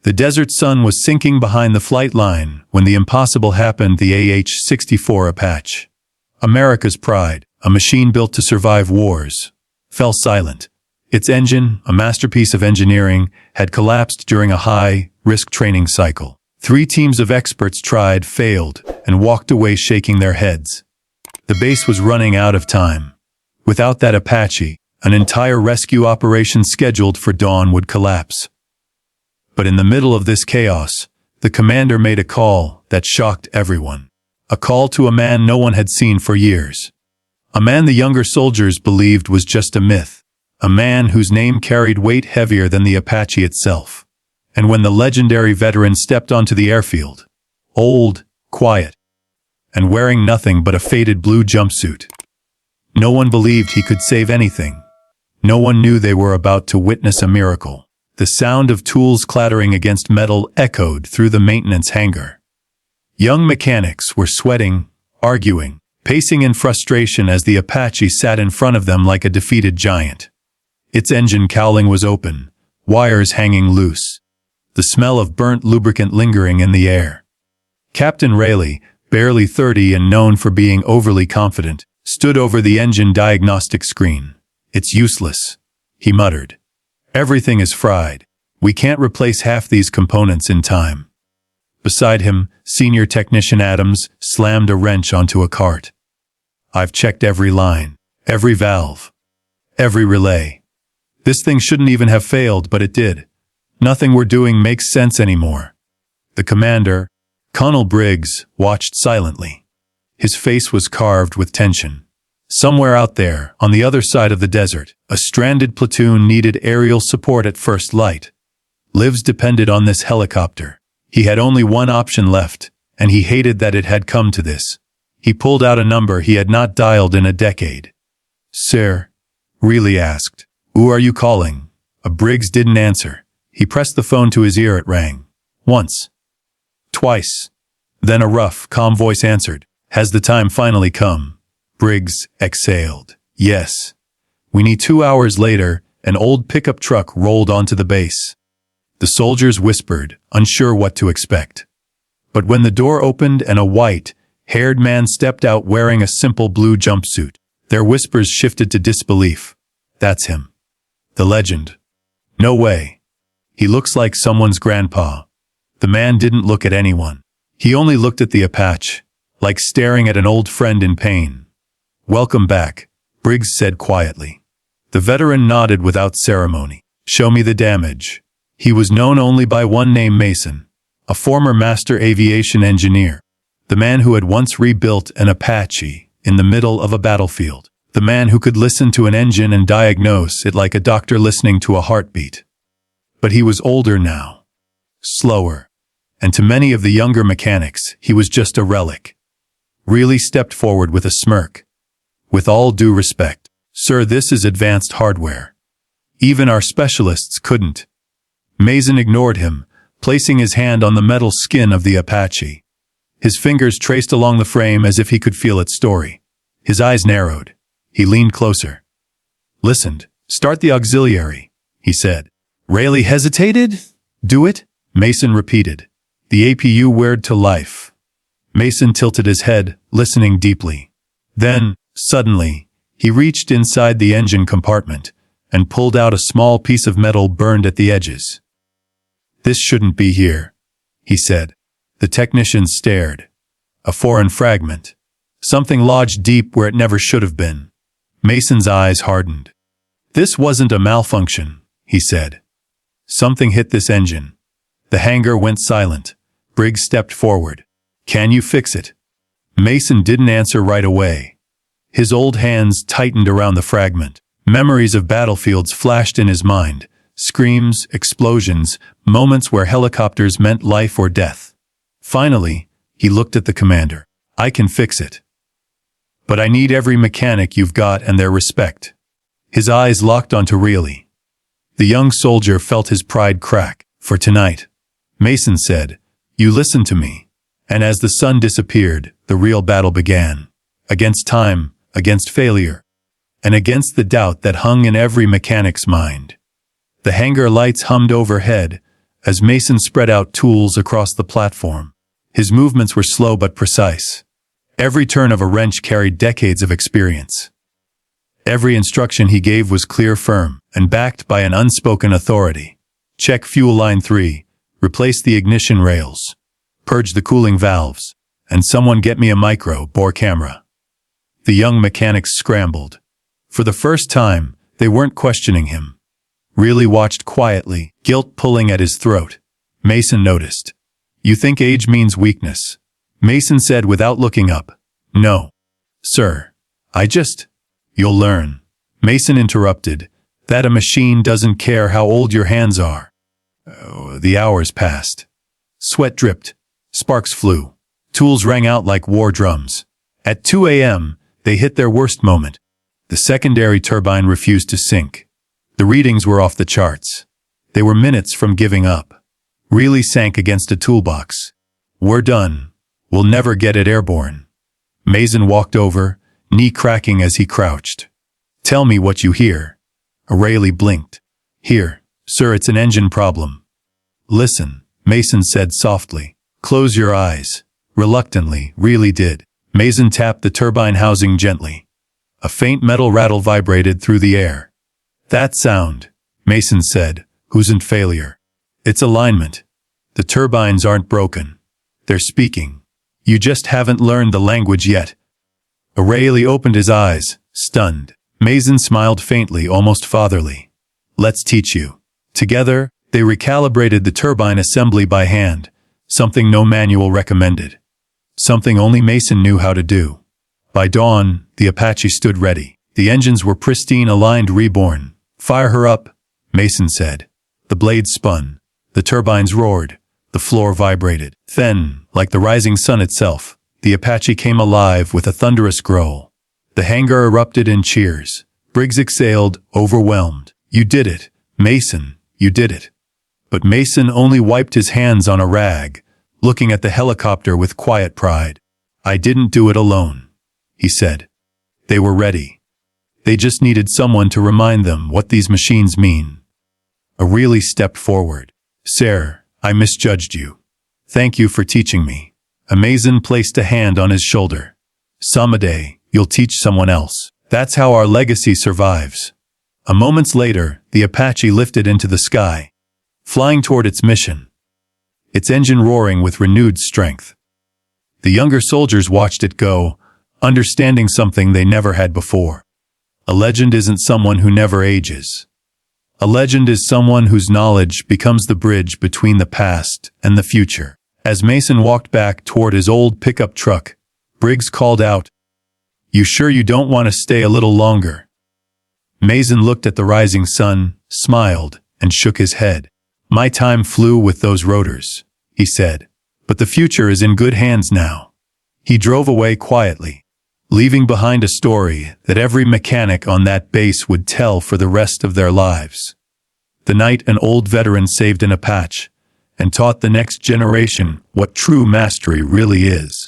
The desert sun was sinking behind the flight line when the impossible happened. The AH-64 Apache, America's pride, a machine built to survive wars, fell silent. Its engine, a masterpiece of engineering, had collapsed during a high-risk training cycle. 3 teams of experts tried, failed, and walked away shaking their heads. The base was running out of time. Without that Apache, an entire rescue operation scheduled for dawn would collapse. But in the middle of this chaos, the commander made a call that shocked everyone. A call to a man no one had seen for years. A man the younger soldiers believed was just a myth. A man whose name carried weight heavier than the Apache itself. And when the legendary veteran stepped onto the airfield, old, quiet, and wearing nothing but a faded blue jumpsuit, no one believed he could save anything. No one knew they were about to witness a miracle. The sound of tools clattering against metal echoed through the maintenance hangar. Young mechanics were sweating, arguing, pacing in frustration as the Apache sat in front of them like a defeated giant. Its engine cowling was open, wires hanging loose, the smell of burnt lubricant lingering in the air. Captain Rayleigh, barely 30 and known for being overly confident, stood over the engine diagnostic screen. "It's useless," he muttered. "Everything is fried. We can't replace half these components in time." Beside him, Senior Technician Adams slammed a wrench onto a cart. "I've checked every line, every valve, every relay. This thing shouldn't even have failed, but it did. Nothing we're doing makes sense anymore." The commander, Colonel Briggs, watched silently. His face was carved with tension. Somewhere out there, on the other side of the desert, a stranded platoon needed aerial support at first light. Lives depended on this helicopter. He had only one option left, and he hated that it had come to this. He pulled out a number he had not dialed in a decade. "Sir?" Rayleigh asked. "Who are you calling?" Briggs didn't answer. He pressed the phone to his ear. It rang. Once. Twice. Then a rough, calm voice answered. "Has the time finally come?" Briggs exhaled. "Yes." We need 2 hours later, an old pickup truck rolled onto the base. The soldiers whispered, unsure what to expect. But when the door opened and a white-haired man stepped out wearing a simple blue jumpsuit, their whispers shifted to disbelief. "That's him. The legend." "No way. He looks like someone's grandpa." The man didn't look at anyone. He only looked at the Apache, like staring at an old friend in pain. "Welcome back," Briggs said quietly. The veteran nodded without ceremony. "Show me the damage." He was known only by one name: Mason, a former master aviation engineer, the man who had once rebuilt an Apache in the middle of a battlefield, the man who could listen to an engine and diagnose it like a doctor listening to a heartbeat. But he was older now, slower, and to many of the younger mechanics, he was just a relic. Rayleigh stepped forward with a smirk. "With all due respect, sir, this is advanced hardware. Even our specialists couldn't." Mason ignored him, placing his hand on the metal skin of the Apache. His fingers traced along the frame as if he could feel its story. His eyes narrowed. He leaned closer. "Listened. Start the auxiliary," he said. Rayleigh hesitated. "Do it?" Mason repeated. The APU whirred to life. Mason tilted his head, listening deeply. Then, suddenly, he reached inside the engine compartment and pulled out a small piece of metal burned at the edges. "This shouldn't be here," he said. The technician stared. A foreign fragment. Something lodged deep where it never should have been. Mason's eyes hardened. "This wasn't a malfunction," he said. "Something hit this engine." The hangar went silent. Briggs stepped forward. "Can you fix it?" Mason didn't answer right away. His old hands tightened around the fragment. Memories of battlefields flashed in his mind. Screams, explosions, moments where helicopters meant life or death. Finally, he looked at the commander. "I can fix it. But I need every mechanic you've got and their respect." His eyes locked onto Rayleigh. The young soldier felt his pride crack. "For tonight," Mason said, "you listen to me." And as the sun disappeared, the real battle began. Against time, against failure, and against the doubt that hung in every mechanic's mind. The hangar lights hummed overhead, as Mason spread out tools across the platform. His movements were slow but precise. Every turn of a wrench carried decades of experience. Every instruction he gave was clear, firm, and backed by an unspoken authority. Check fuel line 3, replace the ignition rails, purge the cooling valves, and someone get me a micro-bore camera. The young mechanics scrambled. For the first time, they weren't questioning him. Really watched quietly, guilt pulling at his throat. Mason noticed. "You think age means weakness?" Mason said without looking up. "No, sir. You'll learn." Mason interrupted. "That a machine doesn't care how old your hands are." The hours passed. Sweat dripped. Sparks flew. Tools rang out like war drums. At 2 a.m., they hit their worst moment. The secondary turbine refused to sink. The readings were off the charts. They were minutes from giving up. Really sank against a toolbox. "We're done. We'll never get it airborne." Mason walked over, knee cracking as he crouched. "Tell me what you hear." O'Reilly blinked. "Here, sir, it's an engine problem." "Listen," Mason said softly. "Close your eyes." Reluctantly, really did. Mason tapped the turbine housing gently. A faint metal rattle vibrated through the air. "That sound," Mason said, "wasn't failure. It's alignment. The turbines aren't broken. They're speaking. You just haven't learned the language yet." O'Reilly opened his eyes, stunned. Mason smiled faintly, almost fatherly. "Let's teach you." Together, they recalibrated the turbine assembly by hand, something no manual recommended. Something only Mason knew how to do. By dawn, the Apache stood ready. The engines were pristine, aligned, reborn. "Fire her up," Mason said. The blades spun. The turbines roared. The floor vibrated. Then, like the rising sun itself, the Apache came alive with a thunderous growl. The hangar erupted in cheers. Briggs exhaled, overwhelmed. "You did it, Mason, you did it." But Mason only wiped his hands on a rag, looking at the helicopter with quiet pride. "I didn't do it alone," he said. "They were ready. They just needed someone to remind them what these machines mean." O'Reilly stepped forward. "Sir, I misjudged you. Thank you for teaching me." Mason placed a hand on his shoulder. "Someday, you'll teach someone else. That's how our legacy survives." A moment later, the Apache lifted into the sky, flying toward its mission, its engine roaring with renewed strength. The younger soldiers watched it go, understanding something they never had before. A legend isn't someone who never ages. A legend is someone whose knowledge becomes the bridge between the past and the future. As Mason walked back toward his old pickup truck, Briggs called out, "You sure you don't want to stay a little longer?" Mason looked at the rising sun, smiled, and shook his head. "My time flew with those rotors," he said. "But the future is in good hands now." He drove away quietly, leaving behind a story that every mechanic on that base would tell for the rest of their lives. The night an old veteran saved an Apache and taught the next generation what true mastery really is.